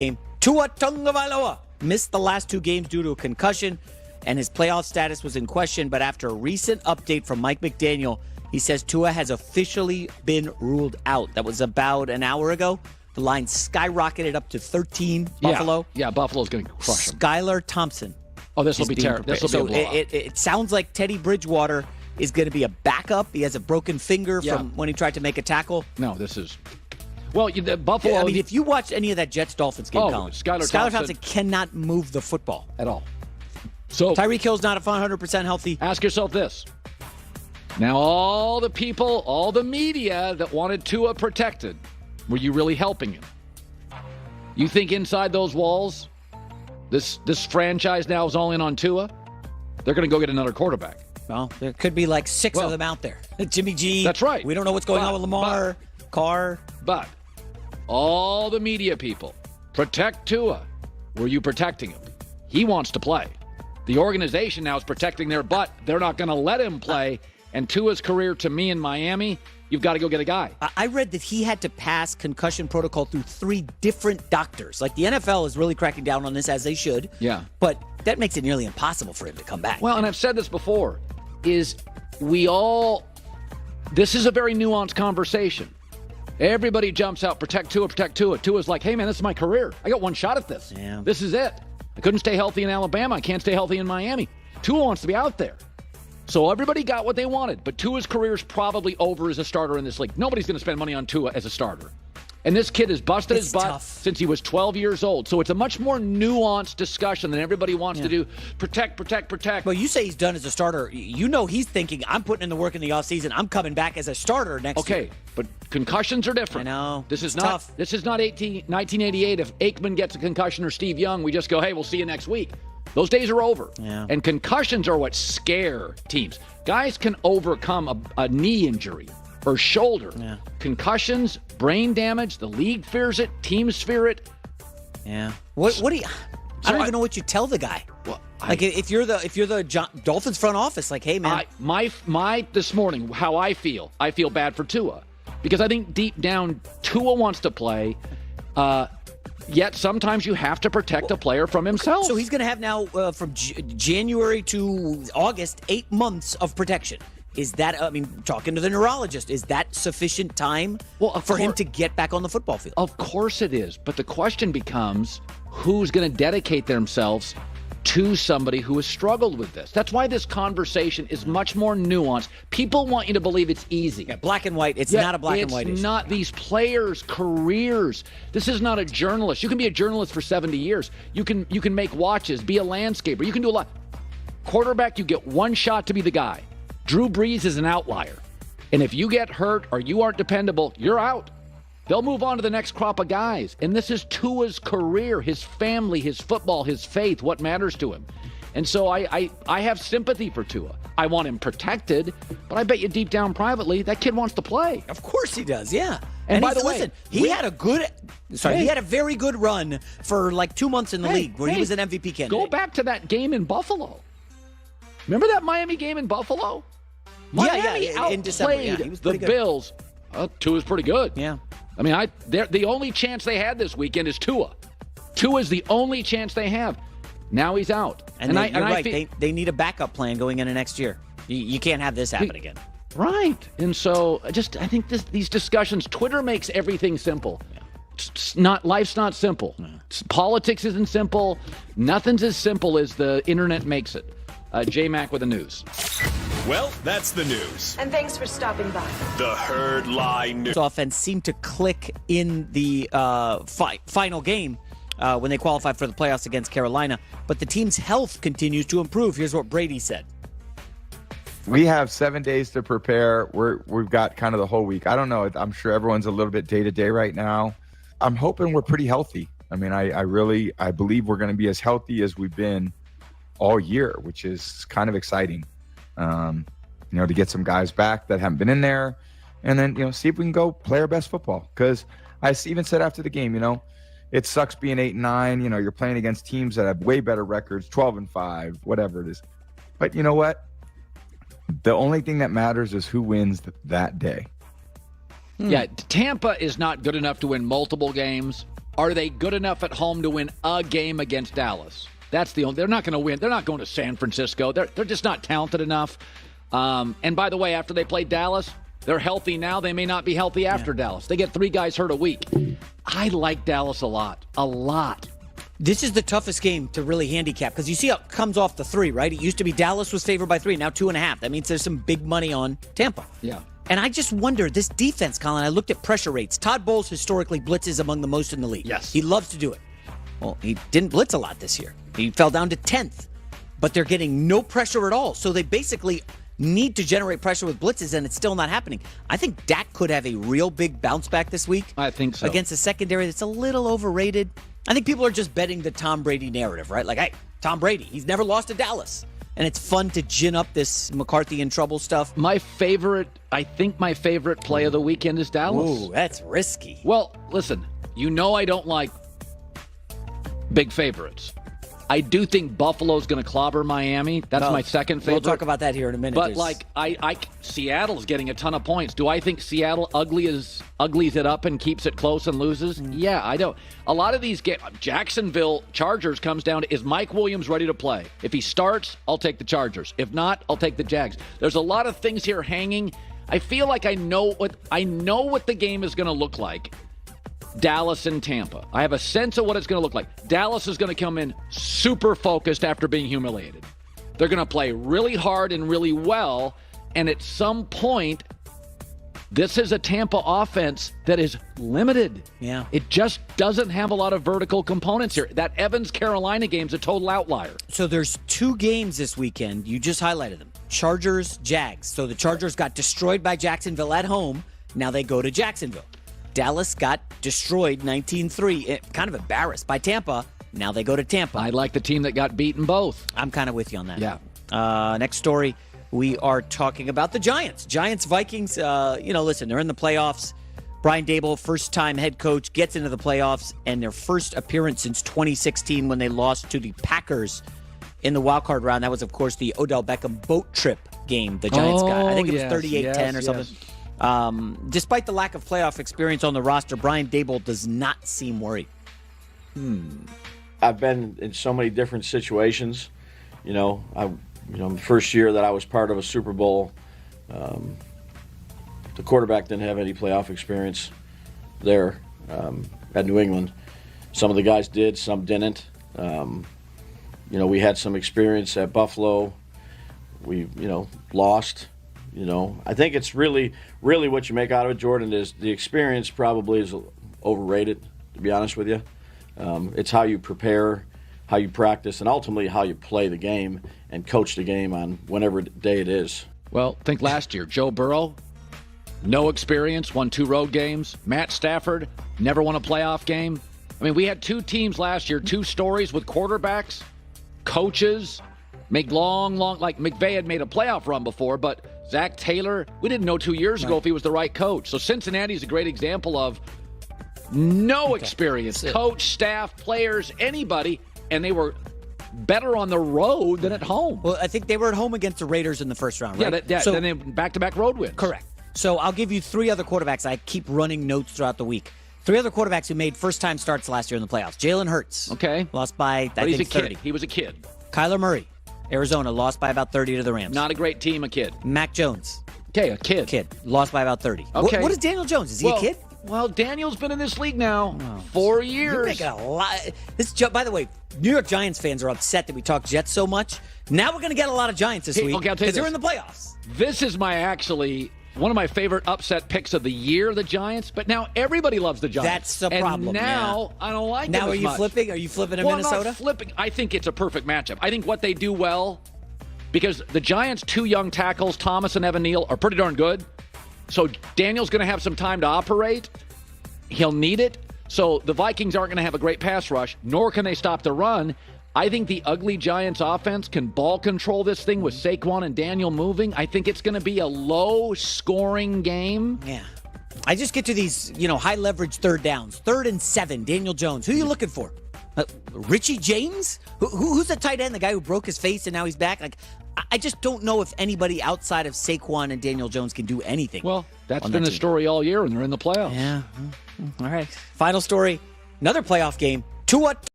Tua Tagovailoa missed the last 2 games due to a concussion, and his playoff status was in question. But after a recent update from Mike McDaniel, he says Tua has officially been ruled out. That was about an hour ago. The line skyrocketed up to 13, Buffalo. Yeah, Buffalo's going to crush him. Skylar Thompson. Oh, this will be terrible. This will be a blowout. It sounds like Teddy Bridgewater is going to be a backup. He has a broken finger from when he tried to make a tackle. No, this is... Well, the Buffalo... I mean, if you watch any of that Jets-Dolphins game, Colin, Skylar Thompson cannot move the football. At all. So Tyreek Hill's not 100% healthy. Ask yourself this. Now, all the people, all the media that wanted Tua protected, were you really helping him? You think inside those walls, this franchise now is all in on Tua? They're going to go get another quarterback. Well, there could be like 6 of them out there. Jimmy G. That's right. We don't know what's going on with Lamar, Carr. But all the media people, protect Tua. Were you protecting him? He wants to play. The organization now is protecting their butt. They're not going to let him play. And Tua's career, to me in Miami, you've got to go get a guy. I read that he had to pass concussion protocol through 3 different doctors. Like, the NFL is really cracking down on this, as they should. Yeah. But that makes it nearly impossible for him to come back. Well, and I've said this before, this is a very nuanced conversation. Everybody jumps out, protect Tua, protect Tua. Tua's like, hey, man, this is my career. I got one shot at this. Yeah. This is it. I couldn't stay healthy in Alabama. I can't stay healthy in Miami. Tua wants to be out there. So everybody got what they wanted, but Tua's career is probably over as a starter in this league. Nobody's going to spend money on Tua as a starter. And this kid has busted his butt since he was 12 years old. So it's a much more nuanced discussion than everybody wants to do. Protect, protect, protect. Well, you say he's done as a starter. You know he's thinking, I'm putting in the work in the offseason. I'm coming back as a starter next year. Okay, but concussions are different. I know. This is tough. This is not 1988. If Aikman gets a concussion or Steve Young, we just go, hey, we'll see you next week. Those days are over. Yeah. And concussions are what scare teams. Guys can overcome a knee injury or shoulder. Yeah. Concussions, brain damage, the league fears it, teams fear it. Yeah. What do you... I don't even know what you tell the guy. Well, if you're the Dolphins front office, like, hey, man. My this morning, how I feel bad for Tua. Because I think deep down, Tua wants to play. Yet sometimes you have to protect a player from himself. So he's going to have now, from January to August, 8 months of protection. Is that, I mean, talking to the neurologist, is that sufficient time for him to get back on the football field? Of course it is. But the question becomes, who's going to dedicate themselves to somebody who has struggled with this? That's why this conversation is much more nuanced. People want you to believe it's easy. Yeah, black and white. It's not a black and white issue. It's not these players' careers. This is not a journalist. You can be a journalist for 70 years. You can make watches, be a landscaper. You can do a lot. Quarterback, you get one shot to be the guy. Drew Brees is an outlier. And if you get hurt or you aren't dependable, you're out. They'll move on to the next crop of guys. And this is Tua's career, his family, his football, his faith, what matters to him. And so I have sympathy for Tua. I want him protected, but I bet you deep down privately, that kid wants to play. Of course he does, yeah. And by the way, listen, he had a very good run for like 2 months in the league where he was an MVP candidate. Go back to that game in Buffalo. Remember that Miami game in Buffalo? Miami in December. Yeah, outplayed he was the pretty good. Bills. Tua's pretty good. Yeah. I mean, the only chance they had this weekend is Tua. Tua's the only chance they have. Now he's out. And you're right. They need a backup plan going into next year. You can't have this happen again. Right. And so I think these discussions, Twitter makes everything simple. Yeah. Life's not simple. No. Politics isn't simple. Nothing's as simple as the internet makes it. J-Mac with the news. Well, that's the news. And thanks for stopping by. The Herd Line News. Offense seemed to click in the final game when they qualified for the playoffs against Carolina. But the team's health continues to improve. Here's what Brady said. We have 7 days to prepare. We've got kind of the whole week. I don't know. I'm sure everyone's a little bit day-to-day right now. I'm hoping we're pretty healthy. I mean, I believe we're going to be as healthy as we've been all year, which is kind of exciting. To get some guys back that haven't been in there, and then, see if we can go play our best football. Because I even said after the game, it sucks being 8-9. You're playing against teams that have way better records, 12-5, whatever it is. But you know what? The only thing that matters is who wins that day. Yeah, Tampa is not good enough to win multiple games. Are they good enough at home to win a game against Dallas? That's the only. They're not going to win. They're not going to San Francisco. They're just not talented enough. And by the way, after they played Dallas, they're healthy now. They may not be healthy after Dallas. They get 3 guys hurt a week. I like Dallas a lot. A lot. This is the toughest game to really handicap because you see how it comes off the 3, right? It used to be Dallas was favored by 3, now 2.5. That means there's some big money on Tampa. Yeah. And I just wonder, this defense, Colin, I looked at pressure rates. Todd Bowles historically blitzes among the most in the league. Yes. He loves to do it. Well, he didn't blitz a lot this year. He fell down to 10th. But they're getting no pressure at all. So they basically need to generate pressure with blitzes, and it's still not happening. I think Dak could have a real big bounce back this week. I think so. Against a secondary that's a little overrated. I think people are just betting the Tom Brady narrative, right? Like, hey, Tom Brady, he's never lost to Dallas. And it's fun to gin up this McCarthy in trouble stuff. I think my favorite play of the weekend is Dallas. Ooh, that's risky. Well, listen, I don't like big favorites. I do think Buffalo's going to clobber Miami. That's my second favorite. We'll talk about that here in a minute. But Seattle's getting a ton of points. Do I think Seattle uglies it up and keeps it close and loses? Yeah, I don't. A lot of these games, Jacksonville Chargers comes down to, is Mike Williams ready to play? If he starts, I'll take the Chargers. If not, I'll take the Jags. There's a lot of things here hanging. I feel like I know what the game is going to look like. Dallas and Tampa. I have a sense of what it's going to look like. Dallas is going to come in super focused after being humiliated. They're going to play really hard and really well, and at some point, this is a Tampa offense that is limited. Yeah. It just doesn't have a lot of vertical components here. That Evans-Carolina game's a total outlier. So there's 2 games this weekend. You just highlighted them. Chargers, Jags. So the Chargers got destroyed by Jacksonville at home. Now they go to Jacksonville. Dallas got destroyed 19-3, kind of embarrassed by Tampa. Now they go to Tampa. I like the team that got beaten both. I'm kind of with you on that. Yeah. Next story, we are talking about the Giants. Giants-Vikings, listen, they're in the playoffs. Brian Daboll, first-time head coach, gets into the playoffs, and their first appearance since 2016 when they lost to the Packers in the wild-card round. That was, of course, the Odell Beckham boat trip game the Giants got. I think it was 38-10 or something. Despite the lack of playoff experience on the roster, Brian Daboll does not seem worried. I've been in so many different situations. The first year that I was part of a Super Bowl, the quarterback didn't have any playoff experience there at New England. Some of the guys did, some didn't. We had some experience at Buffalo. We, lost. I think it's really what you make out of it, Jordan, is the experience probably is overrated, to be honest with you. It's how you prepare, how you practice, and ultimately how you play the game and coach the game on whatever day it is. Well, think last year. Joe Burrow, no experience, won 2 road games. Matt Stafford, never won a playoff game. I mean, we had 2 teams last year, 2 stories with quarterbacks, coaches, make long, like McVay had made a playoff run before, but Zach Taylor, we didn't know 2 years ago if he was the right coach. So Cincinnati's a great example of no experience. Coach, staff, players, anybody, and they were better on the road than at home. Well, I think they were at home against the Raiders in the first round, right? So, then they back-to-back road wins. Correct. So I'll give you 3 other quarterbacks. I keep running notes throughout the week. 3 other quarterbacks who made first-time starts last year in the playoffs. Jalen Hurts. Okay. Lost by, I think, 30. He was a kid. Kyler Murray. Arizona lost by about 30 to the Rams. Not a great team, a kid. Mac Jones. Okay, a kid. Lost by about 30. Okay. What is Daniel Jones? Is he a kid? Well, Daniel's been in this league now 4 years. You're making a lot. By the way, New York Giants fans are upset that we talk Jets so much. Now we're going to get a lot of Giants this week because they're in the playoffs. This is one of my favorite upset picks of the year, the Giants. But now everybody loves the Giants. That's the problem. And now I don't like them Now as are you much. flipping? Are you flipping in I'm Minnesota? not flipping. I think it's a perfect matchup. I think what they do well, because the Giants' 2 young tackles, Thomas and Evan Neal, are pretty darn good. So Daniel's going to have some time to operate. He'll need it. So the Vikings aren't going to have a great pass rush, nor can they stop the run. I think the ugly Giants offense can ball control this thing with Saquon and Daniel moving. I think it's going to be a low-scoring game. Yeah. I just get to these, high-leverage 3rd downs. 3rd and 7, Daniel Jones. Who are you looking for? Richie James? Who's the tight end, the guy who broke his face and now he's back? I just don't know if anybody outside of Saquon and Daniel Jones can do anything. Well, that's been the story all year, and they're in the playoffs. Yeah. All right. Final story. Another playoff game. Tua